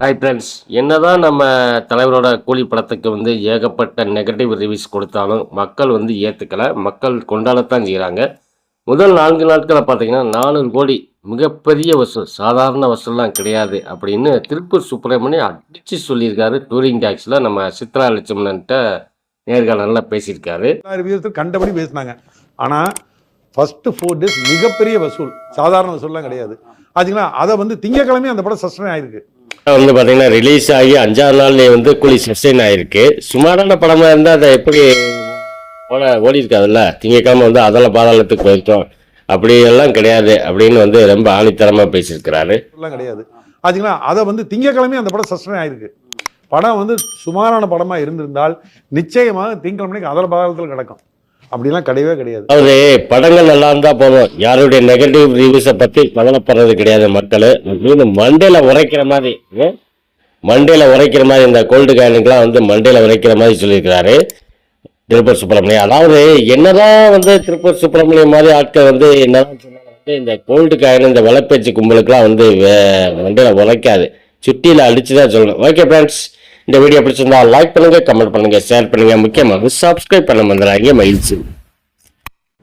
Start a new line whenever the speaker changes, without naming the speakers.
Hi friends, என்னதான் நம்ம தலைவரோட கூலி படத்துக்கு வந்து ஏகப்பட்ட நெகட்டிவ் ரிவ்யூஸ் கொடுத்தாலும் மக்கள் வந்து ஏற்றுக்கலை. மக்கள் கொண்டாடத்தான் செய்கிறாங்க. முதல் 4 நாட்களில் பார்த்தீங்கன்னா 400 கோடி மிகப்பெரிய வசூல், சாதாரண வசூல்லாம் கிடையாது அப்படின்னு திருப்பூர் சுப்பிரமணியம் அடித்து சொல்லியிருக்காரு. டூரிங் டாக்ஸில் நம்ம சித்ரா லட்சுமணன்ட்ட நேர்காணலில் பேசியிருக்காரு.
ரிவ்யூஸும் கண்டபடி பேசினாங்க. ஆனால் ஃபஸ்ட்டு 4 days மிகப்பெரிய வசூல், சாதாரண வசூல்லாம் கிடையாது. ஆச்சுங்களா, அதை வந்து திங்கக்கிழமை அந்த படம் சஸ்டெயின் ஆயிருக்கு.
வந்து பார்த்தீங்கன்னா ரிலீஸ் ஆகி 5ஆவது நாள்லேயே வந்து கூலி சஸ்டெயின் ஆகிருக்கு. சுமாரான படமாக இருந்தால் அதை எப்படி ஓடி இருக்காதுல்ல. திங்கக்கிழமை வந்து அதெல்லாம் பாதாளத்துக்கு போயிருக்கோம், அப்படி எல்லாம் கிடையாது அப்படின்னு வந்து ரொம்ப ஆணித்தரமாக பேசியிருக்கிறாரு.
கிடையாது. ஆச்சுங்களா, அதை வந்து திங்கக்கிழமை அந்த படம் சஸ்டெயின் ஆயிருக்கு. படம் வந்து சுமாரான படமாக இருந்திருந்தால் நிச்சயமாக திங்கக்கிழமைக்கு அதர பாதாளத்தில் கிடக்கும். அப்படிலாம் கிடையவே கிடையாது.
அதாவது படங்கள் நல்லா இருந்தால் போதும், யாருடைய நெகட்டிவ் ரிவ்யூஸை பற்றி கவலைப்படுறது கிடையாது. மக்கள் மண்டையில் உரைக்கிற மாதிரி இந்த கோல்டு காயினுக்கெலாம் வந்து மண்டையில் உரைக்கிற மாதிரி சொல்லியிருக்கிறாரு திருப்பூர் சுப்பிரமணியம். அதாவது என்னதான் வந்து திருப்பூர் சுப்பிரமணியம் மாதிரி ஆட்கள் வந்து என்னதான் சொன்னாலும் வந்து இந்த கோல்டு காயின் இந்த வலைப்பேச்சு கும்பலுக்கெல்லாம் வந்து மண்டையில் உரைக்காது, சுட்டியில் அடிச்சு தான் சொல்லணும். ஓகே ஃப்ரெண்ட்ஸ், இந்த வீடியோ பிடிச்சிருந்தா லைக் பண்ணுங்க, கமெண்ட் பண்ணுங்க, ஷேர் பண்ணுங்க, முக்கியமாக சப்ஸ்கிரைப் பண்ண மறந்துடாதீங்க. மகிழ்ச்சி.